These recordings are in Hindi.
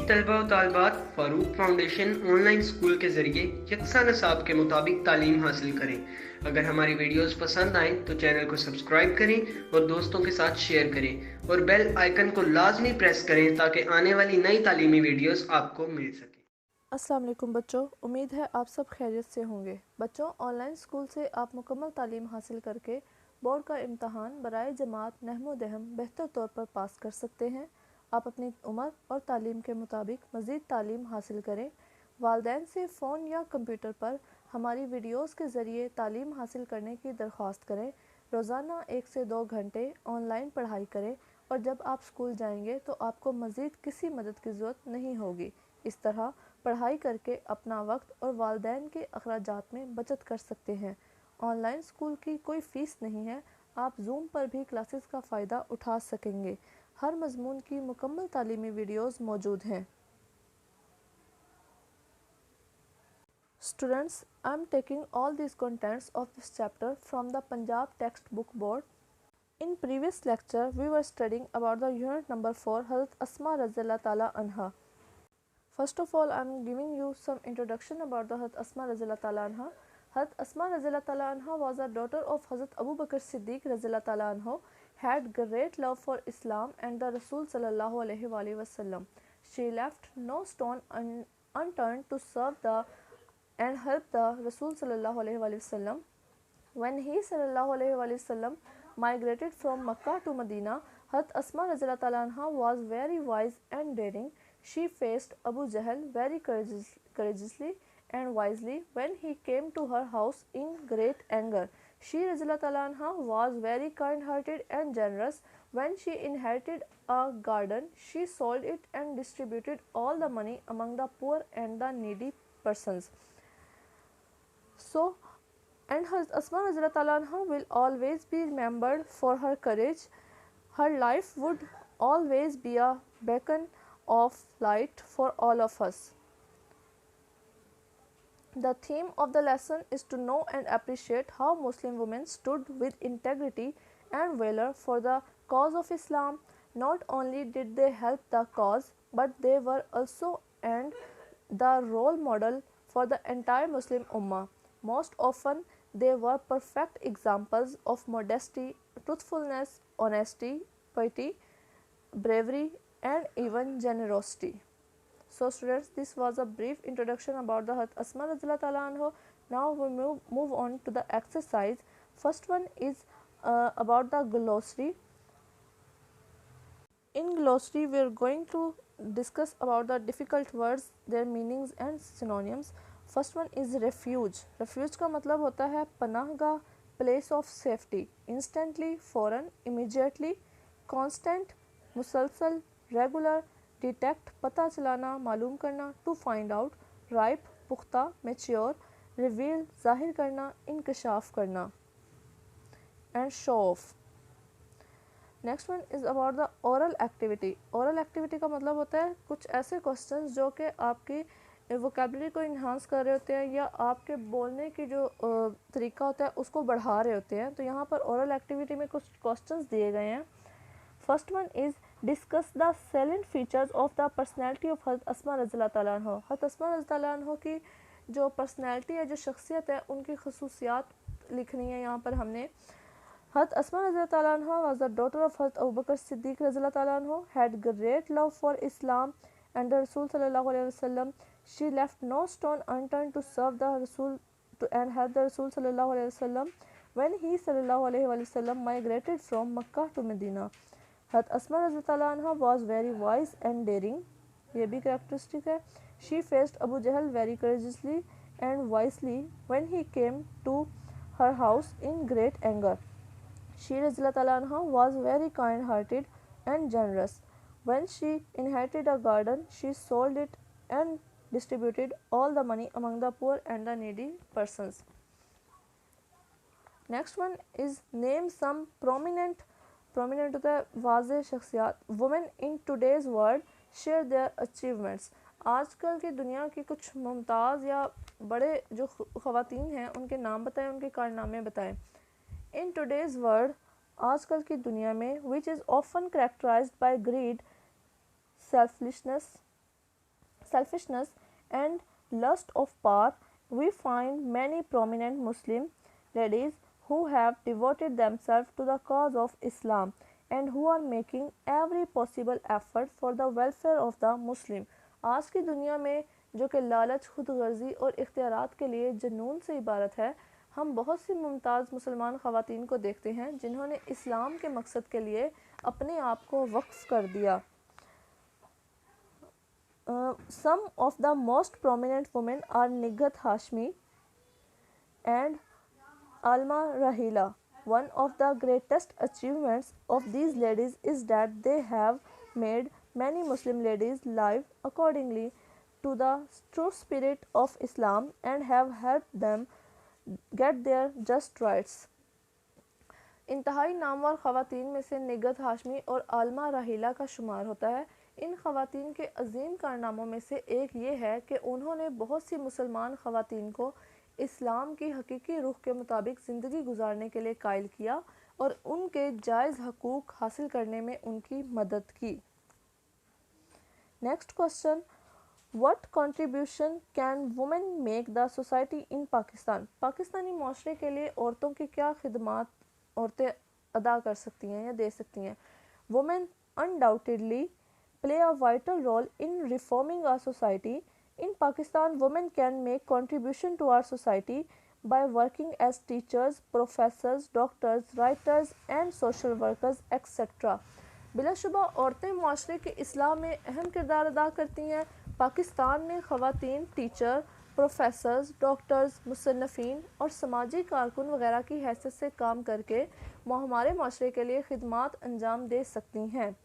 तलबा और तालिबात फ़ारूक फाउंडेशन ऑनलाइन स्कूल के ज़रिए यकसा निसाब के मुताबिक तालीम हासिल करें। अगर हमारी वीडियोस पसंद आएँ तो चैनल को सब्सक्राइब करें और दोस्तों के साथ शेयर करें और बेल आइकन को लाजमी प्रेस करें ताकि आने वाली नई तालीमी वीडियोस आपको मिल सके। अस्सलाम वालेकुम बच्चों, उम्मीद है आप सब खैरियत से होंगे। बच्चों, ऑनलाइन स्कूल से आप मुकम्मल तालीम हासिल करके बोर्ड का इम्तहान बराए जमात नहमो दहम बेहतर तौर पर पास कर सकते हैं। आप अपनी उम्र और तालीम के मुताबिक मज़ीद तालीम हासिल करें। वालिदैन से फ़ोन या कंप्यूटर पर हमारी वीडियोस के ज़रिए तालीम हासिल करने की दरख्वास्त करें। रोज़ाना 1 से 2 घंटे ऑनलाइन पढ़ाई करें और जब आप स्कूल जाएंगे तो आपको मज़ीद किसी मदद की ज़रूरत नहीं होगी। इस तरह पढ़ाई करके अपना वक्त और वालिदैन के अखराजात में बचत कर सकते हैं। ऑनलाइन स्कूल की कोई फ़ीस नहीं है। आप जूम पर भी क्लासेस का फ़ायदा उठा सकेंगे। हर मजमून की मुकम्मल तालीमी वीडियोज़ मौजूद हैं। Students, I am taking all these contents of this chapter from the Punjab textbook board. In previous lecture, we were studying about the unit number 4, Hazrat Asma Raziyallahu Ta'ala Anha. First of all, I am giving you some introduction about the Hazrat Asma Raziyallahu Ta'ala Anha. Hazrat Asma Raziyallahu Ta'ala Anha was a daughter of Hazrat Abu Bakr Siddiq Raziyallahu Ta'ala Anhu, had great love for Islam and the Rasul Sallallahu Alaihi Wasallam. She left no stone unturned to serve the and help the Rasul Sallallahu Alaihi Wasallam. When he Sallallahu Alaihi Wasallam migrated from Makkah to Medina, Hazrat Asma Raziyallahu Ta'ala Anha was very wise and daring. She faced Abu Jahl very courageously and wisely when he came to her house in great anger. She Raziyallahu Ta'ala Anha was very kind-hearted and generous. When she inherited a garden, she sold it and distributed all the money among the poor and the needy persons. And Hazrat Asma Raziyallahu Ta'ala Anha will always be remembered for her courage. Her life would always be a beacon of light for all of us. The theme of the lesson is to know and appreciate how Muslim women stood with integrity and valor for the cause of Islam. Not only did they help the cause, but they were also and the role model for the entire Muslim Ummah. Most often, they were perfect examples of modesty, truthfulness, honesty, piety, bravery, and even generosity. So students, this was a brief introduction about the Hazrat Asma Radhiyallahu Ta'ala Anha. Now we move on to the exercise. First one is about the glossary. In glossary, we are going to discuss about the difficult words, their meanings and synonyms. First one is refuge. Refuge का मतलब होता है पनाहगाह, प्लेस ऑफ सेफ्टी, इंस्टेंटली, फ़ौरन, इमीडिएटली, कांस्टेंट, मुसलसल, रेगुलर, डिटेक्ट, पता चलाना, मालूम करना, टू फाइंड आउट, राइप, पुख्ता, मैच्योर, रिवील, जाहिर करना, इंकशाफ करना, and show off. Next one is about the oral activity. Oral activity का मतलब होता है कुछ ऐसे क्वेश्चंस जो कि आपकी वोकेबलरी को इन्हांस कर रहे होते हैं या आपके बोलने की जो तरीका होता है उसको बढ़ा रहे होते हैं। तो यहाँ पर ओरल एक्टिविटी में कुछ क्वेश्चंस दिए गए हैं। First one is discuss the salient features of the personality of हज़रत अस्मा रज़ियल्लाहु ताला अन्हा। हज़रत अस्मा रज़ियल्लाहु ताला अन्हा की जो पर्सनैलिटी है, जो शख्सियत है, उनकी खसूसियात लिखनी है यहाँ पर हमने। हज़रत अस्मा रज़ियल्लाहु ताला अन्हा वाज द डॉटर ऑफ हज़रत अबू बकर सिद्दीक रज़ियल्लाहु ताला अन्हु, had great love for Islam and the रसूल सल्लल्लाहु अलैहि वसल्लम. She left no stone unturned to serve the Rasul and help the Rasul sallallahu alaihi wasallam when he sallallahu alaihi wasallam migrated from Makkah to Medina. Hazrat Asma radhiyallahu anha was very wise and daring. ये भी characteristic है. She faced Abu Jahl very courageously and wisely when he came to her house in great anger. She radhiyallahu anha was very kind-hearted and generous. When she inherited a garden, she sold it and distributed all the money among the poor and the needy persons. Next one is name some prominent होता है वाज़े शख्सियात। Women in today's world share their achievements. आजकल की दुनिया की कुछ मुमताज़ या बड़े जो ख़वातीन हैं उनके नाम बताएं, उनके कारनामे बताएं। In today's world, आजकल की दुनिया में which is often characterized by greed, selfishness, selfishness, and lust of power, we find many prominent Muslim ladies who have devoted themselves to the cause of Islam and who are making every possible effort for the welfare of the Muslim. आज की दुनिया में जो कि लालच, खुद गर्जी और इख्तियारात के लिए जुनून से इबारत है, हम बहुत सी मुमताज़ मुसलमान ख़वातीन को देखते हैं जिन्होंने इस्लाम के मकसद के लिए अपने आप को वक्फ कर दिया. Some of the most prominent women are Nighat Hashmi and Alma Rahila. One of the greatest achievements of these ladies is that they have made many Muslim ladies live accordingly to the true spirit of Islam and have helped them get their just rights. इंतहाई नामवर ख़वातीन में से निगत हाशमी और आलमा राहिला का शुमार होता है. इन ख़वातीन के अजीम कारनामों में से एक ये है कि उन्होंने बहुत सी मुसलमान ख़वातीन को इस्लाम की हकीकी रूह के मुताबिक ज़िंदगी गुजारने के लिए कायल किया और उनके जायज़ हकूक़ हासिल करने में उनकी मदद की. Next question, what contribution can women make the society in Pakistan? Pakistani माशरे के लिए औरतों की क्या खिदमात औरतें अदा कर सकती हैं या दे सकती हैं? Women undoubtedly play a vital role in reforming our society. In Pakistan, women can make contribution to our society by working as teachers, professors, doctors, writers and social workers, etc. बिलाशुबा औरतें माशरे के इस्लाह में अहम किरदार अदा करती हैं. पाकिस्तान में ख़वातीन टीचर, प्रोफेसर्स, डॉक्टर्स, मुसन्नफ़ीन और समाजी कारकुन वगैरह की हैसियत से काम करके हमारे माशरे के लिए खिदमात अंजाम दे सकती हैं.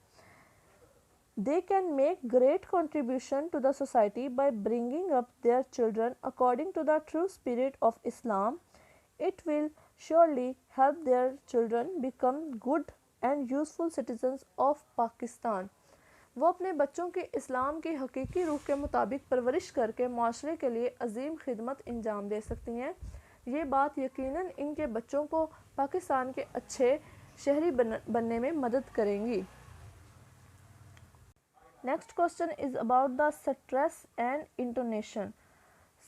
They can make great contribution to the society by bringing up their children according to the true spirit of Islam. It will surely help their children become good and useful citizens of Pakistan. वो अपने बच्चों की इस्लाम की हकीकी रूह के मुताबिक परवरिश करके माशरे के लिए अजीम खिदमत अंजाम दे सकती हैं. ये बात यकीनन इनके बच्चों को पाकिस्तान के अच्छे शहरी बनने में मदद करेंगी. Next question is about the stress and intonation.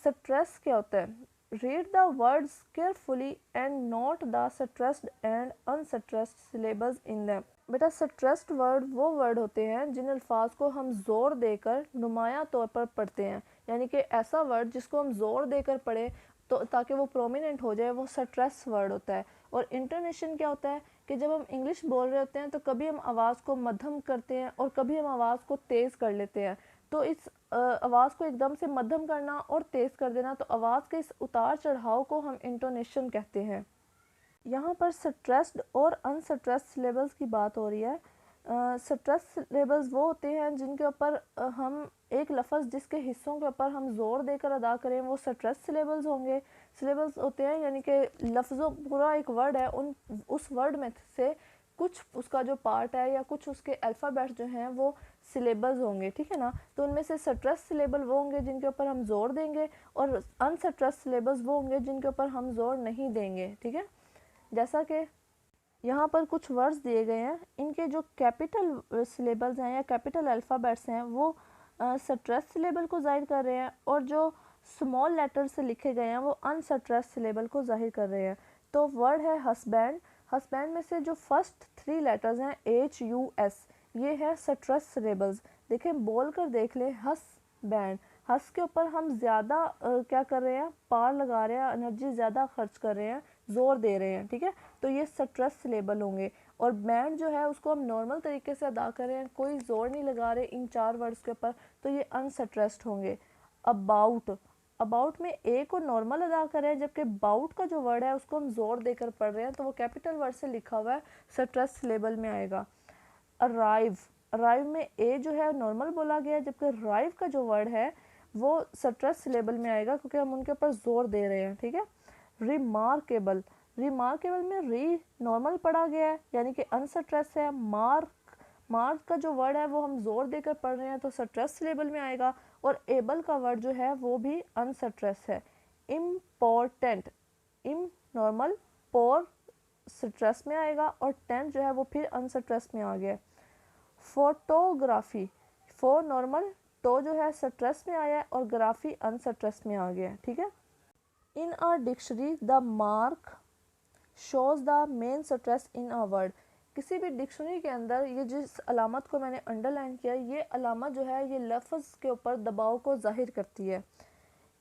Stress क्या होता है? Read the words carefully and note the stressed and unstressed syllables in them. बेटा, स्ट्रेस्ड वर्ड वो वर्ड होते हैं जिन अल्फाज को हम ज़ोर देकर नुमाया तौर पर पढ़ते हैं, यानी कि ऐसा वर्ड जिसको हम ज़ोर देकर पढ़ें तो ताकि वो प्रोमिनेंट हो जाए, वो स्ट्रेस वर्ड होता है. और इंटोनेशन क्या होता है कि जब हम इंग्लिश बोल रहे होते हैं तो कभी हम आवाज़ को मध्यम करते हैं और कभी हम आवाज़ को तेज़ कर लेते हैं. तो इस आवाज़ को एकदम से मध्यम करना और तेज़ कर देना, तो आवाज़ के इस उतार चढ़ाव को हम इंटोनेशन कहते हैं. यहाँ पर स्ट्रेस्ड और अनस्ट्रेस्ड सिलेबल्स की बात हो रही है. स्ट्रेस सिलेबल्स वो होते हैं जिनके ऊपर हम एक लफ्ज़ जिसके हिस्सों के ऊपर हम ज़ोर देकर अदा करें, वो स्ट्रेस सिलेबल्स होंगे. सिलेबल्स होते हैं यानी कि लफ्ज़ों पूरा एक वर्ड है, उस वर्ड में से कुछ उसका जो पार्ट है या कुछ उसके अल्फ़ाबेट जो हैं वो सिलेबल्स होंगे. ठीक है ना? तो उनमें से स्ट्रेस सिलेबल वो होंगे जिनके ऊपर हम ज़ोर देंगे और अनस्ट्रेस सिलेबल्स वो होंगे जिनके ऊपर हम ज़ोर नहीं देंगे. ठीक है, जैसा कि यहाँ पर कुछ वर्ड्स दिए गए हैं, इनके जो कैपिटल सिलेबल्स हैं या कैपिटल अल्फ़ाबेट्स हैं वो स्ट्रेस सिलेबल को ज़ाहिर कर रहे हैं और जो स्मॉल लेटर से लिखे गए हैं वो अनस्ट्रेस सिलेबल को ज़ाहिर कर रहे हैं. तो वर्ड है हस्बैंड. हस्बैंड में से जो फर्स्ट 3 लेटर्स हैं HUS, ये है स्ट्रेस सिलेबल्स. देखें, बोल कर देख लें, हस्बैंड. हस के ऊपर हम ज़्यादा क्या कर रहे हैं, पार लगा रहे हैं, एनर्जी ज़्यादा खर्च कर रहे हैं, ज़ोर दे रहे हैं. ठीक है, तो ये स्ट्रेस सिलेबल होंगे. और बैंड जो है उसको हम नॉर्मल तरीके से अदा कर रहे हैं, कोई ज़ोर नहीं लगा रहे इन 4 वर्ड्स के ऊपर, तो ये अनस्ट्रेस्ड होंगे. अबाउट, अबाउट में ए को नॉर्मल अदा कर रहे हैं, जबकि बाउट का जो वर्ड है उसको हम ज़ोर देकर पढ़ रहे हैं, तो वो कैपिटल वर्ड से लिखा हुआ है, स्ट्रेस सिलेबल में आएगा. अराइव, अराइव में ए जो है नॉर्मल बोला गया है, जबकि राइव का जो वर्ड है वो स्ट्रेस सिलेबल में आएगा क्योंकि हम उनके ऊपर ज़ोर दे रहे हैं. ठीक है. रिमार्केबल, रिमार्केबल में री नॉर्मल पढ़ा गया है यानी कि अनस्ट्रेस है. मार्क का जो वर्ड है वो हम ज़ोर देकर पढ़ रहे हैं तो स्ट्रेस सिलेबल में आएगा. और एबल का वर्ड जो है वो भी अनस्ट्रेस है. इम्पोर्टेंट, इम नॉर्मल, पोर स्ट्रेस में आएगा और टेंट जो है वो फिर अनस्ट्रेस में आ गया. फोटोग्राफी, फो नॉर्मल, तो जो है स्ट्रेस में आया है और ग्राफी अनस्ट्रेस में आ गया है, ठीक है। In a dictionary the mark shows the main stress in a word. किसी भी डिक्शनरी के अंदर ये जिस अलामत को मैंने अंडरलाइन किया, ये अलामत जो है ये लफ्ज़ के ऊपर दबाव को जाहिर करती है।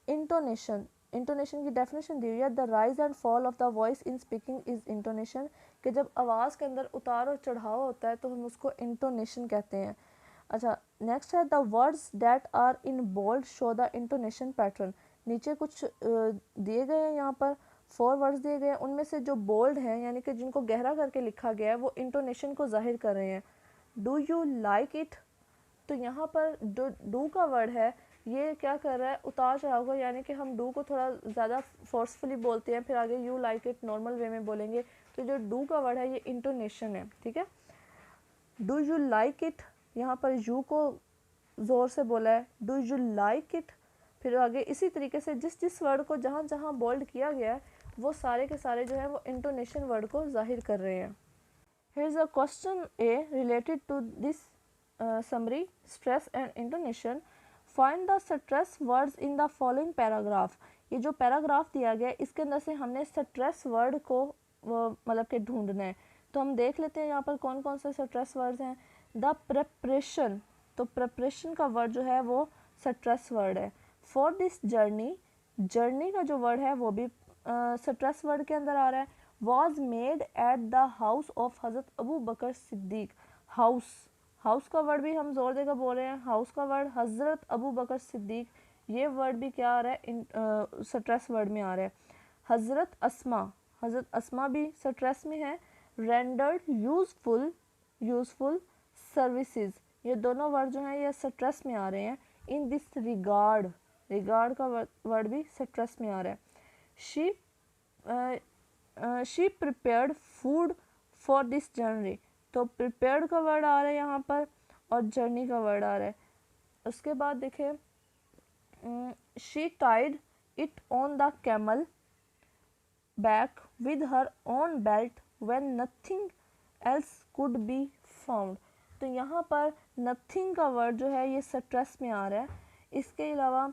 इंटोनेशन, इंटोनेशन की डेफिनेशन दी हुई है, the rise and fall of the voice in speaking is intonation, कि जब आवाज़ के अंदर उतार और चढ़ाव होता है तो हम उसको इंटोनेशन कहते हैं। अच्छा, नेक्स्ट है the words that are in bold show the intonation pattern. नीचे कुछ दिए गए हैं, यहाँ पर 4 वर्ड्स दिए गए हैं, उनमें से जो बोल्ड हैं यानी कि जिनको गहरा करके लिखा गया है वो इंटोनेशन को जाहिर कर रहे हैं। डू यू लाइक इट, तो यहाँ पर जो डू का वर्ड है ये क्या कर रहा है, उतार चढ़ाव को, यानी कि हम डू को थोड़ा ज़्यादा फोर्सफुली बोलते हैं, फिर आगे you like it normal way में बोलेंगे, तो जो डू का वर्ड है ये इंटोनेशन है, ठीक है। डू यू लाइक इट, यहाँ पर यू को ज़ोर से बोला है, डू यू लाइक इट, फिर आगे इसी तरीके से जिस जिस वर्ड को जहाँ जहाँ बोल्ड किया गया है वो सारे के सारे जो है वो इंटोनेशन वर्ड को जाहिर कर रहे हैं। Here is a question A related to this summary stress and intonation. Find the stress words in the following paragraph. ये जो पैराग्राफ दिया गया है इसके अंदर से हमने स्ट्रेस वर्ड को मतलब कि ढूंढना है, तो हम देख लेते हैं यहाँ पर कौन कौन से स्ट्रेस वर्ड्स हैं। द प्रेपरेशन, तो प्रेपरेशन का वर्ड जो है वो स्ट्रेस वर्ड है। फॉर दिस जर्नी, जर्नी का जो वर्ड है वो भी स्ट्रेस वर्ड के अंदर आ रहा है। Was made at the house of हज़रत Abu Bakr Siddique, house, house का वर्ड भी हम जोर देकर बोल रहे हैं, हाउस का वर्ड हज़रत अबू बकर सिद्दीक, ये वर्ड भी क्या आ रहा है, स्ट्रेस वर्ड में आ रहा है। हज़रत अस्मा, हज़रत अस्मा भी स्ट्रेस में है। रेंडर्ड यूज़फुल, यूज़फुल सर्विसेज, ये दोनों वर्ड जो हैं ये स्ट्रेस में आ रहे हैं। इन दिस रिगार्ड, रिगार्ड का वर्ड भी स्ट्रेस में आ रहा है। She prepared food for this journey, तो प्रिपेयर्ड का वर्ड आ रहा है यहाँ पर और जर्नी का वर्ड आ रहा है। उसके बाद देखिए she tied it on the camel back with her own belt when nothing else could be found, तो यहाँ पर नथिंग का वर्ड जो है ये स्ट्रेस में आ रहा है। इसके अलावा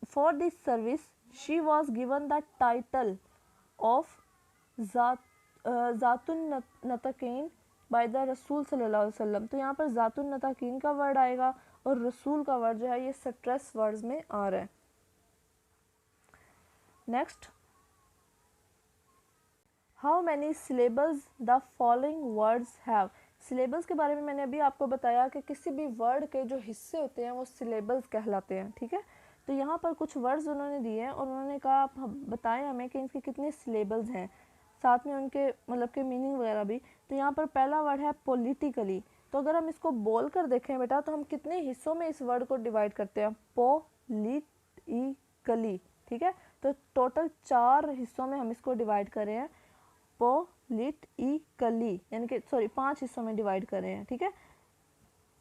for this service she was given the title of ज़ातुन नतकीन बाय द रसूल सल्लल्लाहु अलैहि वसल्लम, तो यहाँ पर ज़ातुन नतकीन का वर्ड आएगा और रसूल का वर्ड जो है ये स्ट्रेस वर्ड्स में आ रहा है। Next, how many syllables the following words have. Syllables के बारे में मैंने अभी आपको बताया कि किसी भी वर्ड के जो हिस्से होते हैं वो सिलेबल्स कहलाते हैं, ठीक है। तो यहाँ पर कुछ वर्ड्स उन्होंने दिए हैं और उन्होंने कहा आप बताएं हमें कि इनके कितने सिलेबल्स हैं, साथ में उनके मतलब के मीनिंग वगैरह भी। तो यहाँ पर पहला वर्ड है पॉलिटिकली, तो अगर हम इसको बोल कर देखें बेटा तो हम कितने हिस्सों में इस वर्ड को डिवाइड करते हैं, पॉलिटिकली, ठीक है। तो टोटल 4 हिस्सों में हम इसको डिवाइड कर रहे हैं, पॉलिटिकली, यानी कि सॉरी 5 हिस्सों में डिवाइड कर रहे हैं, ठीक है,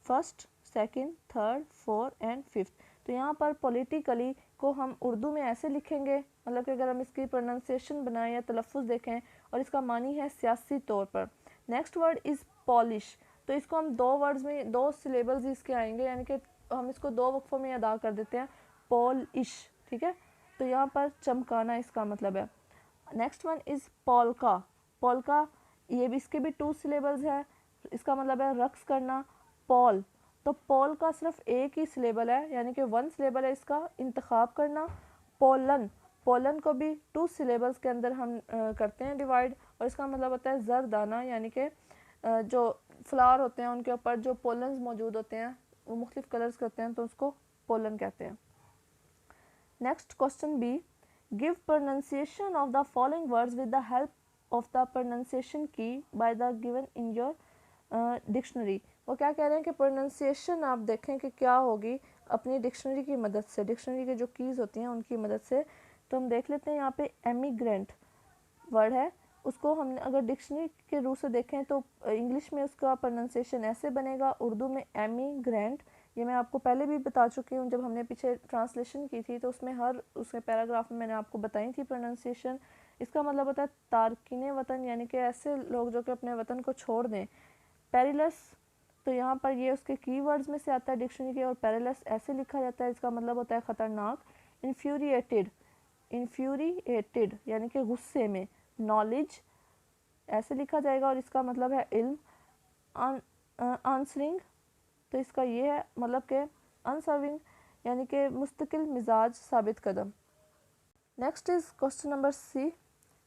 first, second, third, fourth and fifth. तो यहाँ पर पॉलिटिकली को हम उर्दू में ऐसे लिखेंगे, मतलब कि अगर हम इसकी प्रोनाउंसिएशन बनाएं या तलफ़ुज़ देखें, और इसका मानी है सियासी तौर पर। नेक्स्ट वर्ड इज़ पॉलिश, तो इसको हम 2 वर्ड्स में 2 सिलेबल्स इसके आएंगे, यानी कि हम इसको 2 वक्फ़ों में अदा कर देते हैं, पॉलिश, ठीक है। तो यहाँ पर चमकाना इसका मतलब है। Next one is polka, polka ये भी इसके भी 2 सिलेबल्स है, इसका मतलब है रक्स करना, पॉल, तो पॉल का सिर्फ एक ही सिलेबल है, यानी कि 1 सिलेबल है इसका, इंतखाब करना। पोलन, पोलन को भी 2 सिलेबल्स के अंदर हम करते हैं डिवाइड, और इसका मतलब होता है जरदाना, यानी कि जो फ्लावर होते हैं उनके ऊपर जो पोलन्स मौजूद होते हैं वो मुख्तलिफ कलर्स करते हैं, तो उसको पोलन कहते हैं। Next question B, give pronunciation of the following words with the help of the pronunciation key by the given in your dictionary. वो क्या कह रहे हैं कि प्रोनाउंसिएशन आप देखें कि क्या होगी अपनी डिक्शनरी की मदद से, डिक्शनरी के जो कीज़ होती हैं उनकी मदद से। तो हम देख लेते हैं यहाँ पे एमिग्रेंट वर्ड है, उसको हमने अगर डिक्शनरी के रूप से देखें तो इंग्लिश में उसका प्रोनाउंसिएशन ऐसे बनेगा, उर्दू में एमिग्रेंट। ये मैं आपको पहले भी बता चुकी हूँ, जब हमने पीछे ट्रांसलेशन की थी तो उसमें हर उसके पैराग्राफ में मैंने आपको बताई थी प्रोनाउंसिएशन। इसका मतलब होता है तारकीन वतन, यानी कि ऐसे लोग जो कि अपने वतन को छोड़ दें। पेरिलस, तो यहाँ पर ये उसके कीवर्ड्स में से आता है डिक्शनरी के, और पेरिलस ऐसे लिखा जाता है, इसका मतलब होता है ख़तरनाक। इन्फ्यूरिएटेड, इन्फ्यूरिएटेड यानी कि गुस्से में। नॉलेज ऐसे लिखा जाएगा और इसका मतलब है इल्म। आंसरिंग, तो इसका ये है मतलब कि अनसर्विंग यानी कि मुस्तकिल मिजाज, साबित कदम। Next is question number C,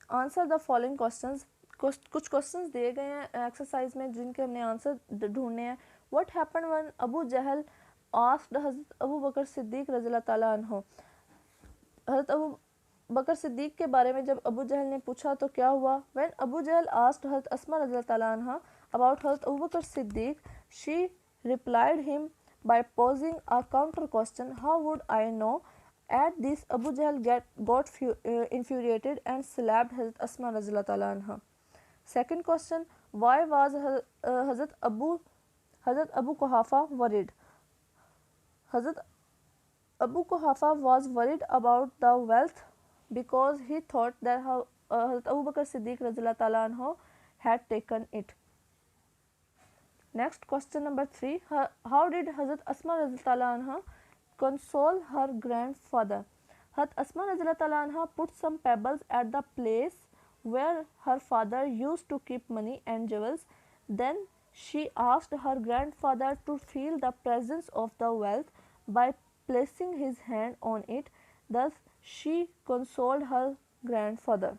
answer the following questions. कुछ क्वेश्चंस दिए गए हैं एक्सरसाइज में जिनके हमने आंसर ढूंढने हैं। What happened when Abu Jahl asked हज़रत अबू बकर सिद्दीक रज़ियल्लाहु ताला अन्हु। हज़रत अबू बकर सिद्दीक के बारे में जब अबू जहल ने पूछा तो क्या हुआ। व्हेन अबू जहल आस्क्ड हज़रत अस्मा रज़ियल्लाहु ताला अन्हा अबाउट हज़रत Abu Bakr Siddiq, she replied him by posing a counter question, how would I know? At this, Abu Jahl got infuriated and slapped Hazrat Asma radhiyallahu ta'ala anha. Second question, why was Hazrat Abu Quhafa worried? Hazrat Abu Quhafa was worried about the wealth because he thought that Hazrat Abu Bakr Siddiq radhiyallahu ta'ala anhu had taken it. Next, question number 3, how did Hazrat Asma radhiyallahu ta'ala anha console her grandfather? Hazrat Asma radhiyallahu ta'ala anha put some pebbles at the place where her father used to keep money and jewels. Then she asked her grandfather to feel the presence of the wealth by placing his hand on it. Thus she consoled her grandfather.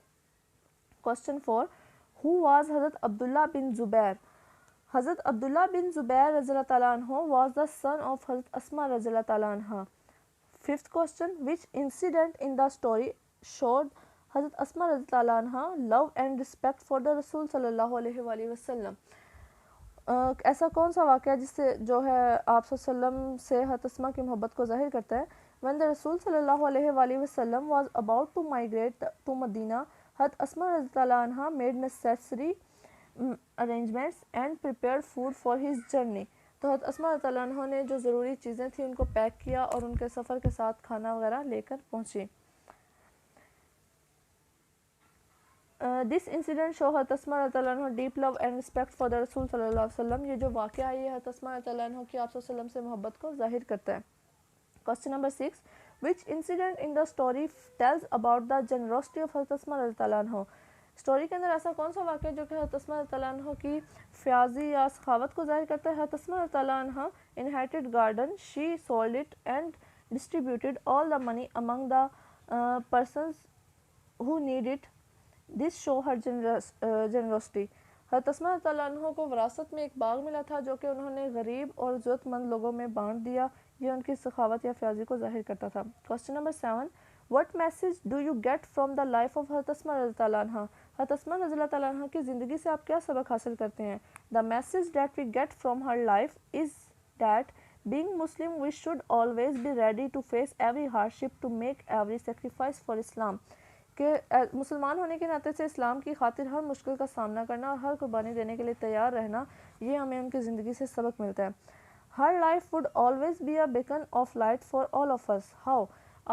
Question 4, who was Hazrat Abdullah bin Zubair? Hazrat Abdullah bin Zubair radhiyallahu ta'ala anhu was the son of Hazrat Asma radhiyallahu ta'ala anha. Fifth question, which incident in the story showed Hazrat Asma radhiyallahu ta'ala anha love and respect for the Rasul sallallahu alaihi wasallam? ऐसा कौन सा वाक़या जिससे जो है आप सल्लम से हज़रत अस्मा की मोहब्बत को ज़ाहिर करता है। When the Rasul sallallahu alaihi wasallam was about to migrate to Medina, Hazrat Asma radhiyallahu ta'ala anha made necessary arrangements and prepare food for his journey. तो हज़रत अस्मा रज़ियल्लाहु अन्हा ने जो ज़रूरी चीज़ें थी उनको पैक किया और उनके सफ़र के साथ खाना वगैरह लेकर पहुँची। दिस इंसिडेंट शो हज़रत अस्मा रज़ियल्लाहु अन्हा deep love and respect for the रसूल सल्लल्लाहु अलैहि वसल्लम। ये जो वाक़या है ये हज़रत अस्मा रज़ियल्लाहु अन्हा की आप सल्लल्लाहु अलैहि वसल्लम से मोहब्बत को ज़ाहिर करता है। Question number 6, which incident in the story tells about the generosity of हज़रत अस्मा रज़ियल्लाहु अन्हा। स्टोरी के अंदर ऐसा कौन सा वाक़या जो कि हज़रत अस्मा रज़ियल्लाहु अन्हा की फ़याज़ी या सखावत को ज़ाहिर करता है। हज़रत अस्मा रज़ियल्लाहु अन्हा inherited garden, she sold it and distributed all the money among the persons who need it. This show her generosity. हज़रत अस्मा रज़ियल्लाहु अन्हा को विरासत में एक बाग मिला था जो कि उन्होंने गरीब और ज़रूरतमंद लोगों में बांट दिया। ये उनकी सखावत या फ़याज़ी को ज़ाहिर करता था। Question number 7, What message do you get from the life of हज़रत अस्मा रज़ियल्लाहु अन्हा? हज़रत अस्मा रज़ियल्लाहु ताला अन्हा की ज़िंदगी से आप क्या सबक हासिल करते हैं? The message that we get from her life is that being Muslim we should always be ready to face every hardship, to make every sacrifice for Islam. कि मुसलमान होने के नाते से इस्लाम की खातिर हर मुश्किल का सामना करना और हर कुर्बानी देने के लिए तैयार रहना, ये हमें उनकी ज़िंदगी से सबक मिलता है। Her life would always be a beacon of light for all of us. How?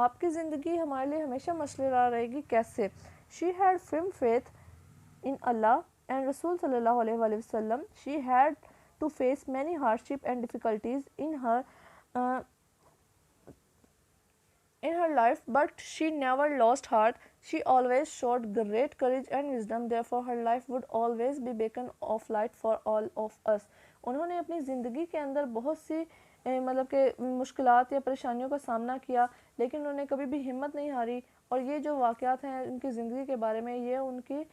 आपकी ज़िंदगी हमारे लिए हमेशा मशअला रहेगी, कैसे? She had firm faith in Allah and Rasul sallallahu alaihi wasallam. She had to face many hardship and difficulties in her life, but she never lost heart. She always showed great courage and wisdom. Therefore, her life would always be beacon of light for all of us. उन्होंने अपनी ज़िंदगी के अंदर बहुत सी मतलब कि मुश्किलात या परेशानियों का सामना किया, लेकिन उन्होंने कभी भी हिम्मत नहीं हारी। और ये जो वाक़यात हैं उनकी ज़िंदगी के बारे में, ये उनकी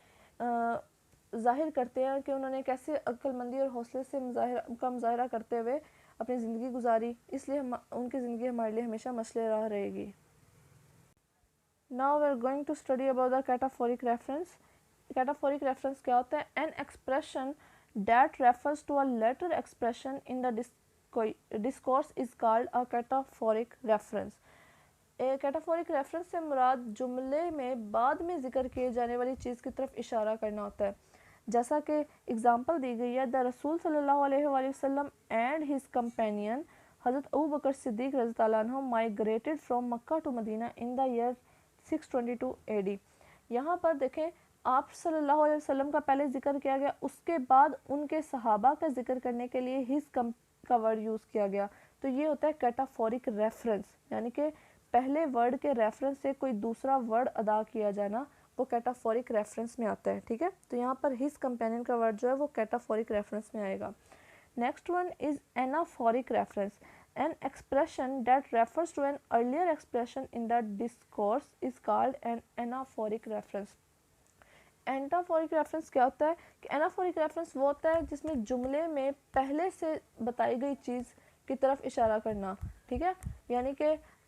ज़ाहिर करते हैं कि उन्होंने कैसे अक्लमंदी और हौसले से मुज़ाहिरा करते हुए अपनी ज़िंदगी गुजारी। इसलिए उनकी ज़िंदगी हमारे लिए हमेशा मशअले राह रहेगी। Now we are going to study about the cataphoric reference. Cataphoric reference क्या होता है? An expression that refers to a later expression in the discourse is called a cataphoric reference. Cataphoric reference से मुराद जुमले में बाद में जिक्र किए जाने वाली चीज़ की तरफ इशारा करना होता है। जैसा कि एग्जांपल दी गई है, द रसूल सल्लल्लाहु अलैहि वसल्लम एंड हिज कंपेनियन हज़रत अबू बकर सिद्दीक रज़ियल्लाहु अन्हु migrated from Mecca to Medina in the year 622 AD। यहाँ पर देखें आप सल्लल्लाहु अलैहि वसल्लम का पहले जिक्र किया गया, उसके बाद उनके सहाबा का जिक्र करने के लिए हिज का वर्ड यूज़ किया गया। तो ये होता है कैटाफोरिक रेफरेंस, यानी कि पहले वर्ड के रेफरेंस से कोई दूसरा वर्ड अदा किया जाना, वो कैटाफोरिक रेफरेंस में आता है। ठीक है, तो यहाँ पर हिज कंपेनियन का वर्ड जो है वो कैटाफोरिक रेफरेंस में आएगा। Next one is anaphoric reference, an expression that refers to an earlier expression in the discourse is called an anaphoric reference। Anaphoric reference क्या होता है कि एनाफोरिक रेफरेंस वो होता है जिसमें जुमले में पहले से बताई गई चीज़ की तरफ इशारा करना। ठीक है, यानी कि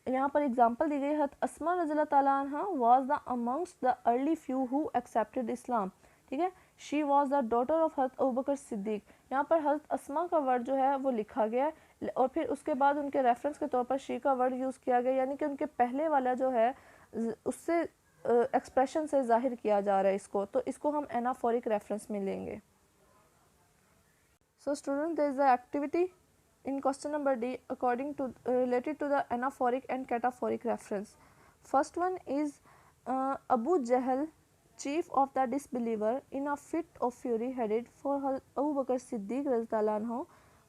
यहाँ पर एग्जांपल दी गई, हज़रत अस्मा रज़ियल्लाहु ताला अन्हा was the amongst the early few who accepted Islam. ठीक है, she was the daughter of हज़रत अबू बकर सिद्दीक। यहाँ पर हज़रत अस्मा का वर्ड जो है वो लिखा गया है और फिर उसके बाद उनके रेफरेंस के तौर पर शी का वर्ड यूज़ किया गया, यानी कि उनके पहले वाला जो है उससे एक्सप्रेशन से जाहिर किया जा रहा है इसको, तो इसको हम एनाफोरिक रेफरेंस में लेंगे। So student, there is a activity in question number D according to related to the anaphoric and cataphoric reference. First one is Abu Jahl, chief of the disbeliever, in a fit of fury headed for Abu Bakr Siddiq radhiyallahu anhu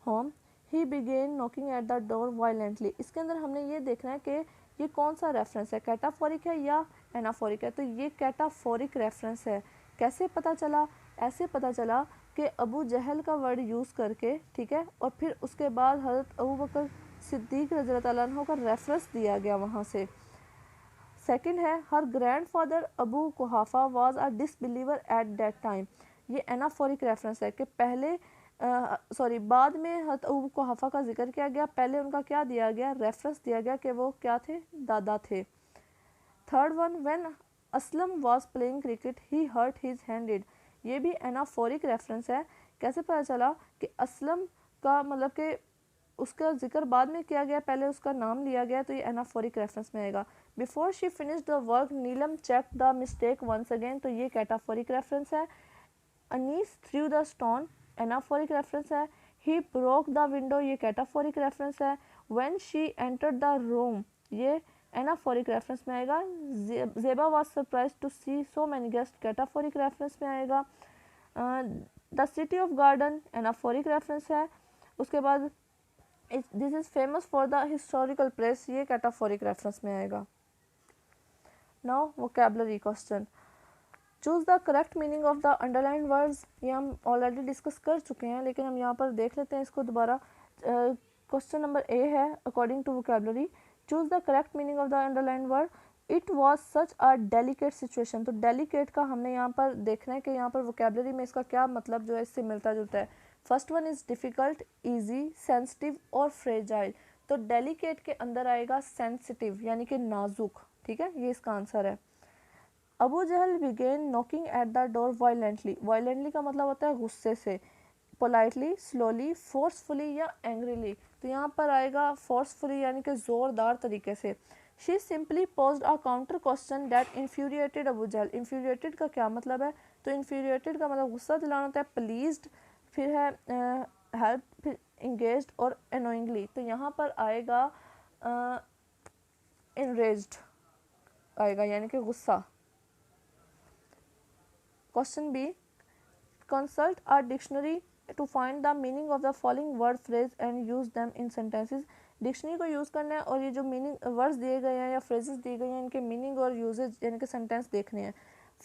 home, he began knocking at the door violently। इसके अंदर हमने ये देखना है कि ये कौन सा रेफरेंस है, कैटाफोरिक है या एनाफोरिक है। तो ये कैटाफोरिक रेफरेंस है। कैसे पता चला? ऐसे पता चला कि अबू जहल का वर्ड यूज़ करके, ठीक है, और फिर उसके बाद हज़रत अबू बकर सिद्दीक रज़ियल्लाहु ताला अन्हु का रेफरेंस दिया गया वहाँ से। सेकंड है her grandfather Abu Quhafa was a disbeliever at that time. ये एनाफोरिक रेफरेंस है कि पहले बाद में हज़रत अबू कुहाफा का जिक्र किया गया, पहले उनका क्या दिया गया, रेफरेंस दिया गया कि वो क्या थे, दादा थे। Third one, when Aslam was playing cricket he hurt his handed. ये भी एनाफोरिक रेफरेंस है। कैसे पता चला कि असलम का मतलब कि उसका जिक्र बाद में किया गया, पहले उसका नाम लिया गया, तो ये एनाफोरिक रेफरेंस में आएगा। Before she finish the work Neelam check the mistake once again, तो ये कैटाफोरिक रेफरेंस है। Anees threw the stone, anaphoric reference है। ही ब्रोक द विंडो, ये कैटाफोरिक रेफरेंस है। When she entered the room, ये एनाफोरिक रेफरेंस में आएगा। Zeba was surprise to see so many guest, cataphoric reference में आएगा। The city of garden, anaphoric reference है। उसके बाद this is famous for the historical place, ये कैटाफोरिक रेफरेंस में आएगा। Now vocabulary question, choose the correct meaning of the underline words. ये हम ऑलरेडी डिस्कस कर चुके हैं, लेकिन हम यहाँ पर देख लेते हैं इसको दोबारा। क्वेश्चन नंबर ए है according to vocabulary, choose the correct meaning of the underline word. It was such a delicate situation, तो डेलिकेट का हमने यहाँ पर देखना है कि यहाँ पर वोकैबुलरी में इसका क्या मतलब जो है इससे मिलता जुलता है। First one is difficult, easy, sensitive और फ्रेजाइल। तो डेलिकेट के अंदर आएगा सेंसिटिव, यानी कि नाजुक। ठीक है, ये इसका आंसर है। Abu Jahl began knocking at the door violently, violently का मतलब होता है गुस्से से। पोलाइटली, स्लोली, फोर्सफुली या एंग्रीली, तो यहाँ पर आएगा फोर्सफुली यानी कि ज़ोरदार तरीके से। She simply posed a counter question that infuriated Abu Jahl. Infuriated का क्या मतलब है? तो इन्फ्यूरिएटेड का मतलब गुस्सा दिलाना होता है। प्लीज्ड, फिर है हेल्प, फिर इंगेज्ड और एनोइंगली, तो यहाँ पर आएगा इनरेज्ड आएगा, यानी कि गुस्सा। Question B, consult a dictionary to find the meaning of the following word phrase and use them in sentences. Dictionary को यूज़ करना है और ये जो मीनिंग वर्ड्स दिए गए हैं या फ्रेजेस दिए गए हैं इनके मीनिंग और यूजेज यानी कि सेंटेंस देखने हैं।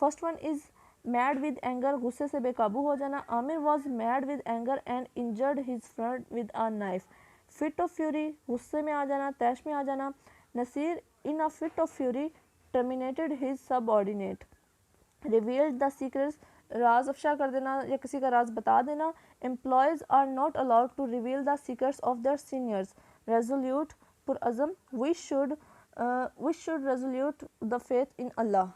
First one is mad with anger, गुस्से से बेकाबू हो जाना। Aamir was mad with anger and injured his friend with a knife. Fit of fury, गुस्से में आ जाना, तैश में आ जाना। Naseer in a fit of fury terminated his subordinate. Revealed the secrets, राज अफशा कर देना या किसी का राज बता देना। Employees are not allowed to reveal the secrets of there seniors. Resolute, पुरअज़म, we should resolute the faith in Allah.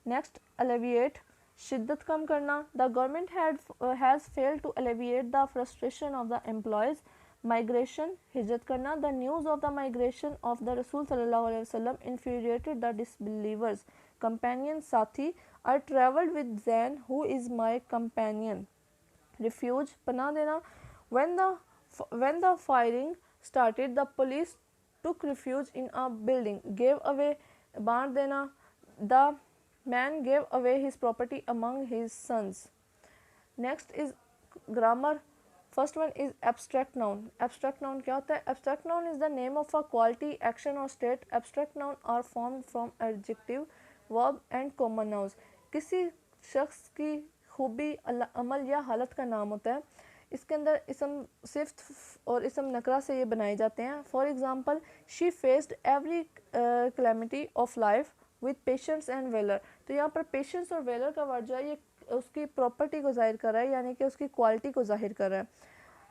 Next, alleviate, शिद्दत कम करना। The government has failed to alleviate the frustration of the employees. Migration, हिजरत करना। The news of the migration of the रसूल सल्लल्लाहु अलैहि वसल्लम इन्फ्यूरिएटेड द डिसबिलीवर्स। कंपेनियन, साथी। I travelled with Zain, who is my companion. Refuge, पनाह देना। When the firing started, the police took refuge in a building. Gave away, बांट देना। The Man gave away his property among his sons. Next is grammar. First one is abstract noun. Abstract noun क्या होता है? Abstract noun is the name of a quality, action or state. Abstract noun are formed from adjective, verb and common nouns. किसी शख्स की खूबी, अमल या हालत का नाम होता है. इसके अंदर इसम सिफ्त और इसम नकरा से ये बनाए जाते हैं. For example, she faced every calamity of life with patience and valour. तो यहाँ पर पेशेंस और वेलर का वर्ड जो है ये उसकी प्रॉपर्टी को जाहिर कर रहा है, यानी कि उसकी क्वालिटी को जाहिर कर रहा है.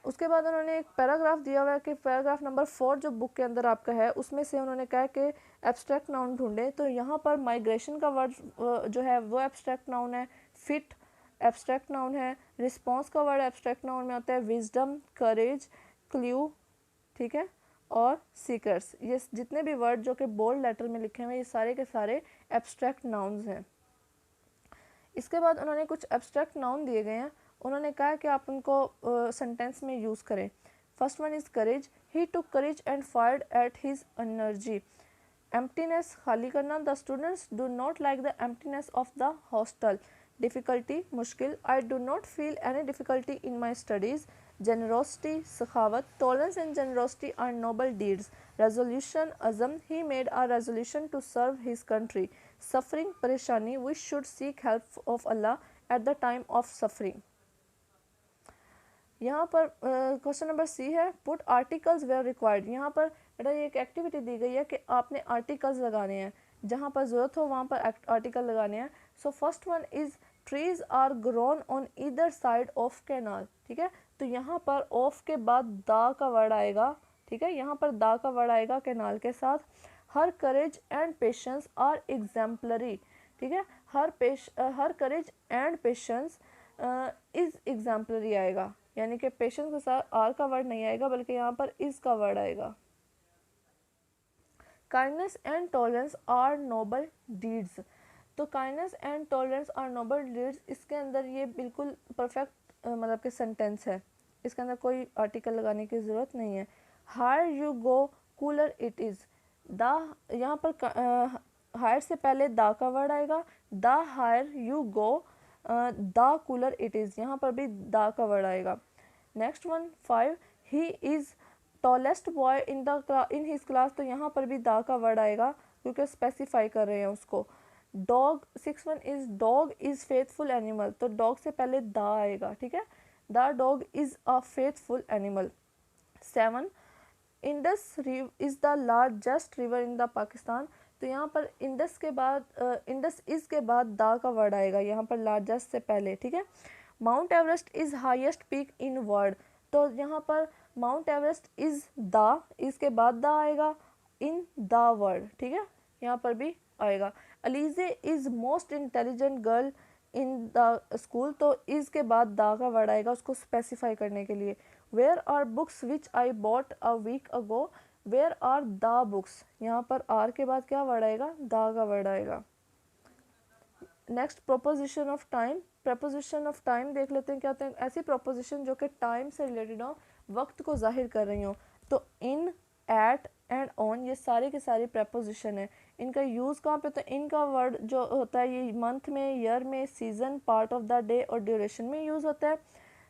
उसके बाद उन्होंने एक पैराग्राफ दिया हुआ है कि पैराग्राफ नंबर 4 जो बुक के अंदर आपका है उसमें से उन्होंने कहा कि एब्स्ट्रैक्ट नाउन ढूंढे. तो यहाँ पर माइग्रेशन का वर्ड जो है वो एब्स्ट्रैक्ट नाउन है. फिट एब्स्ट्रैक्ट नाउन है. रिस्पॉन्स का वर्ड एब्स्ट्रैक्ट नाउन में आता है. विजडम, करेज, क्ल्यू, ठीक है, और सीकर्स. ये जितने भी वर्ड जो कि बोल्ड लेटर में लिखे हुए ये सारे के सारे एब्स्ट्रैक्ट नाउन्स हैं. इसके बाद उन्होंने कुछ एब्स्ट्रैक्ट नाउन दिए गए हैं. उन्होंने कहा कि आप उनको सेंटेंस में यूज़ करें. First one is courage. He took courage and fired at his energy. Emptiness, खाली करना. The students do not like the emptiness of the hostel. Difficulty, मुश्किल. I do not feel any difficulty in my studies. generosity, सखावत. tolerance and generosity are noble deeds. resolution, azam. He made a resolution to serve his country. suffering, परेशानी. we should seek help of Allah at the time of suffering. यहाँ पर क्वेश्चन नंबर सी है, पुट आर्टिकल्स वेयर रिक्वायर्ड. यहाँ पर बेटा ये एक एक्टिविटी दी गई है कि आपने आर्टिकल्स लगाने हैं, जहाँ पर ज़रूरत हो वहाँ पर आर्टिकल लगाने हैं. So first one is trees are grown on either side of canal. ठीक है, तो यहाँ पर ऑफ के बाद दा का वर्ड आएगा. ठीक है, यहाँ पर दा का वर्ड आएगा कैनाल के साथ. Her courage and patience are exemplary. ठीक है, her courage and patience is exemplary आएगा, यानी कि पेशेंस के साथ आर का वर्ड नहीं आएगा बल्कि यहाँ पर इज़ का वर्ड आएगा. Kindness and tolerance are noble deeds. तो kindness and tolerance are noble deeds, इसके अंदर ये बिल्कुल परफेक्ट मतलब कि सेंटेंस है. इसके अंदर कोई आर्टिकल लगाने की ज़रूरत नहीं है. Higher you go cooler it is. The, यहाँ पर हायर से पहले दा का वर्ड आएगा. The higher you go the cooler it is, यहाँ पर भी दा का वर्ड आएगा. Next one 5, he is tallest boy in his class. तो यहाँ पर भी दा का वर्ड आएगा क्योंकि स्पेसिफाई कर रहे हैं उसको. Dog 6 one is dog is faithful animal. तो डॉग से पहले दा आएगा. ठीक है, the dog is a faithful animal. 7, Indus is the largest river in the Pakistan. तो यहाँ पर इंडस के बाद इंडस इज़ के बाद दा का वर्ड आएगा यहाँ पर लार्जेस्ट से पहले. ठीक है, mount Everest is highest peak in world. तो यहाँ पर माउंट एवरेस्ट इज़ द, इसके बाद दा आएगा इन द वर्ल्ड. ठीक है, यहाँ पर भी आएगा. Alizeh is most intelligent girl in the school. तो इज़ के बाद दा का वर्ड आएगा उसको स्पेसिफाई करने के लिए. Where are books which I bought a week ago. Where are the books, यहाँ पर आर के बाद क्या वर्ड आएगा, दा का वर्ड आएगा. Next proposition of time. Preposition of time देख लेते हैं क्या होते हैं. ऐसी प्रोपोजिशन जो कि टाइम से रिलेटेड हो, वक्त को जाहिर कर रही हो. तो इन, एट एंड ऑन ये सारे के सारे प्रपोजिशन है. इनका यूज़ कहाँ पे होता है. इनका वर्ड जो होता है ये मंथ में, ईयर में, season, part of the day और ड्यूरेशन में यूज़ होता है.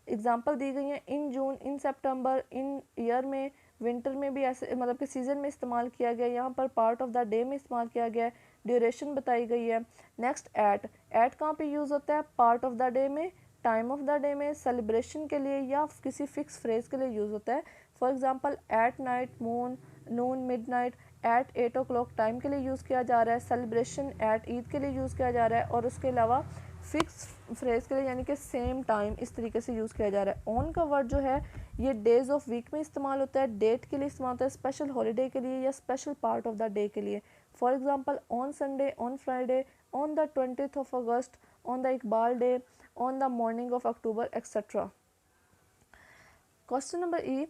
एग्जाम्पल दी गई है इन जून, इन सितंबर, इन ईयर में, विंटर में भी ऐसे मतलब कि सीज़न में इस्तेमाल किया गया. यहाँ पर पार्ट ऑफ द डे में इस्तेमाल किया गया है. ड्यूरेशन बताई गई है. Next eight. एट कहाँ पे यूज़ होता है, पार्ट ऑफ द डे में, टाइम ऑफ द डे में, सेलिब्रेशन के लिए या किसी फिक्स फ्रेज के लिए यूज़ होता है. For example at night, noon, midnight. At 8 o'clock time के लिए यूज़ किया जा रहा है. सेलिब्रेशन एट ईद के लिए यूज़ किया जा रहा है. और उसके अलावा फिक्स फ्रेज के लिए यानी कि सेम टाइम इस तरीके से यूज़ किया जा रहा है. ऑन का वर्ड जो है ये डेज ऑफ वीक में इस्तेमाल होता है, डेट के लिए इस्तेमाल होता है, स्पेशल हॉलीडे के लिए या special part of the day के लिए. For example on Sunday, on Friday, on the 20th of August, on the Iqbal day, on the morning of October etcetera. Question number E,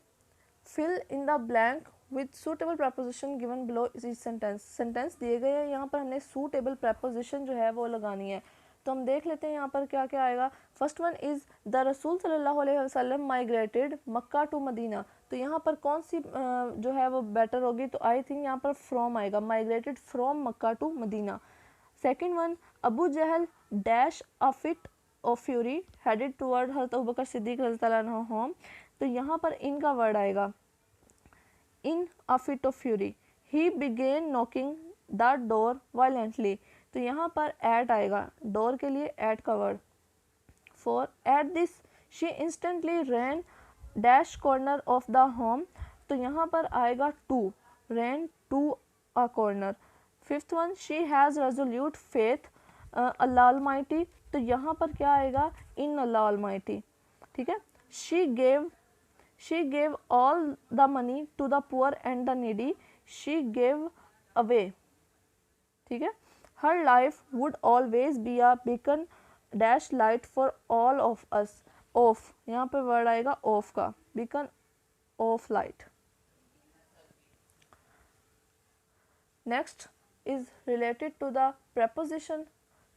fill in the blank with suitable preposition given below इस सेंटेंस. सेंटेंस दिए गए हैं, यहाँ पर हमने सूटेबल प्रपोजिशन जो है वो लगानी है. तो हम देख लेते हैं यहाँ पर क्या क्या आएगा. फर्स्ट वन इज़ द रसूल सल्लल्लाहु अलैहि वसल्लम माइग्रेटेड मक्का टू मदीना. तो यहाँ पर कौन सी जो है वो बेटर होगी, तो आई थिंक यहाँ पर फ्रॉम आएगा. Migrated from Mecca to Medina. Second one, Abu Jahl dash a fit of fury headed toward हज़रत अबू बकर सिद्दीक रज़ियल्लाहु अन्हु होम। तो यहाँ पर इन का वर्ड आएगा in a fit of fury. He began knocking the door violently. तो यहाँ पर एट आएगा, डोर के लिए एट का word. 4, at this she instantly ran dash corner of the home. तो यहाँ पर आएगा to, ran to a corner. Fifth one, she has resolute faith Allah almighty. तो यहाँ पर क्या आएगा, इन अल्लाह अलमाइटी। ठीक है। She gave all the money to the poor and the needy. She gave away. ठीक है। Her life would always be a beacon dash light for all of us. Of, यहाँ पे वर्ड आएगा ऑफ का, beacon of light. Next is related to the preposition।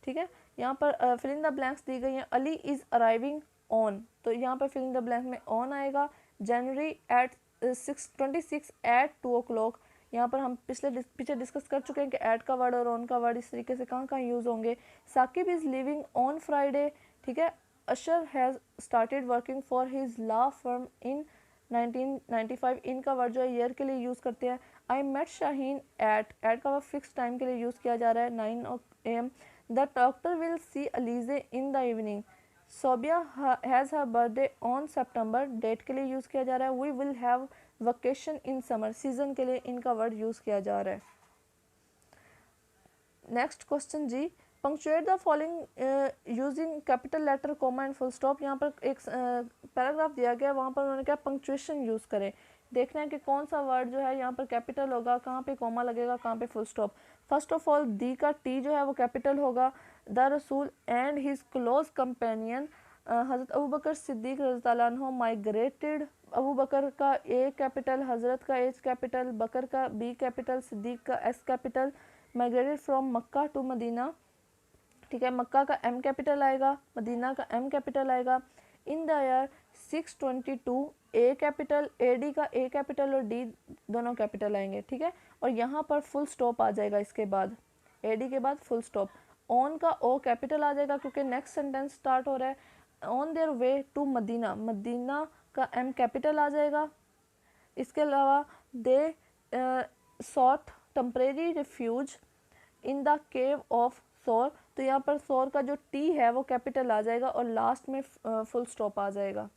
ठीक है। यहाँ पर फिल इन द ब्लैंक्स दी गई हैं। Ali is arriving on. तो यहाँ पर फिल इन द ब्लैंक में ऑन आएगा। जनवरी एट 26 एट 2 o'clock। यहाँ पर हम पीछे डिस्कस कर चुके हैं कि एट का वर्ड और ऑन का वर्ड इस तरीके से कहाँ कहाँ यूज़ होंगे। Saqib is living on Friday. ठीक है। Ashar has started working for his law firm in 1995। इनका वर्ड जो है ईयर के लिए यूज़ करते हैं। आई मेट शाहीन एट का वर्ड फिक्स टाइम के लिए यूज़ किया जा रहा है 9 AM। The doctor will see Alizeh in the evening. Sobia has her birthday on September, date के लिए यूज़ किया जा रहा है। We will have vacation in summer, season के लिए इनका वर्ड यूज़ किया जा रहा है। Next question G, punctuate the following using capital letter comma and full stop. यहाँ पर एक पैराग्राफ दिया गया, वहाँ पर उन्होंने क्या पंक्चुएशन यूज़ करें। देखना है कि कौन सा वर्ड जो है यहाँ पर कैपिटल होगा, कहाँ पे कॉमा लगेगा, कहाँ पे full stop. First of all the का टी जो है वो कैपिटल होगा। द रसूल एंड हिज क्लोज कंपेनियन हज़रत अबू बकर सिद्दीक रज़ियल्लाहु अन्हु माइग्रेटेड। अबू बकर का ए कैपिटल, हज़रत का एच कैपिटल, बकर का बी कैपिटल, सिद्दीक का S capital. Migrated from Mecca to Medina. ठीक है। मक्का का एम कैपिटल आएगा, मदीना का एम कैपिटल आएगा। In the year 622 A capital, A D का ए कैपिटल और डी दोनों कैपिटल आएंगे। ठीक है। और यहाँ पर फुल स्टॉप आ जाएगा इसके बाद, ए डी के बाद फुल स्टॉप। ऑन का ओ कैपिटल आ जाएगा क्योंकि नेक्स्ट सेंटेंस स्टार्ट हो रहा है। On their way to Medina, Medina का एम कैपिटल आ जाएगा। इसके अलावा they sought temporary refuge in the cave of Thawr. तो यहाँ पर सोर का जो टी है वो कैपिटल आ जाएगा और लास्ट में फुल स्टॉप आ जाएगा।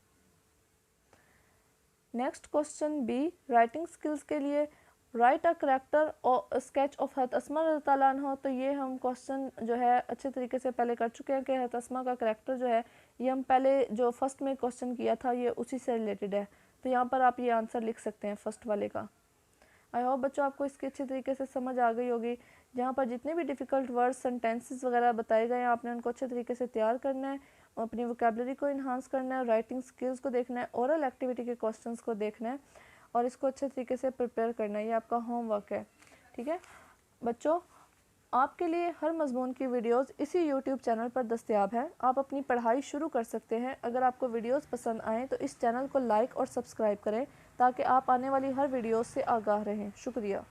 Next question B, writing skills के लिए राइट अ करैक्टर और स्केच ऑफ हज़रत अस्मा रज़ियल्लाहु अन्हा। तो ये हम क्वेश्चन जो है अच्छे तरीके से पहले कर चुके हैं कि हज़रत अस्मा का करैक्टर जो है ये हम पहले जो फर्स्ट में क्वेश्चन किया था ये उसी से रिलेटेड है। तो यहाँ पर आप ये आंसर लिख सकते हैं फर्स्ट वाले का। आई होप बच्चों आपको इसकी अच्छी तरीके से समझ आ गई होगी। जहाँ पर जितने भी डिफ़िकल्ट वर्ड्स, सेंटेंसेस वगैरह बताए गए हैं आपने उनको अच्छे तरीके से तैयार करना है और अपनी वोकेबलरी को इन्हांस करना है, राइटिंग स्किल्स को देखना है, ओरल एक्टिविटी के क्वेश्चंस को देखना है और इसको अच्छे तरीके से प्रिपेयर करना है। ये आपका होमवर्क है। ठीक है बच्चों, आपके लिए हर मज़मून की वीडियोस इसी यूट्यूब चैनल पर दस्तयाब है। आप अपनी पढ़ाई शुरू कर सकते हैं। अगर आपको वीडियोस पसंद आएँ तो इस चैनल को लाइक और सब्सक्राइब करें ताकि आप आने वाली हर वीडियो से आगाह रहें। शुक्रिया।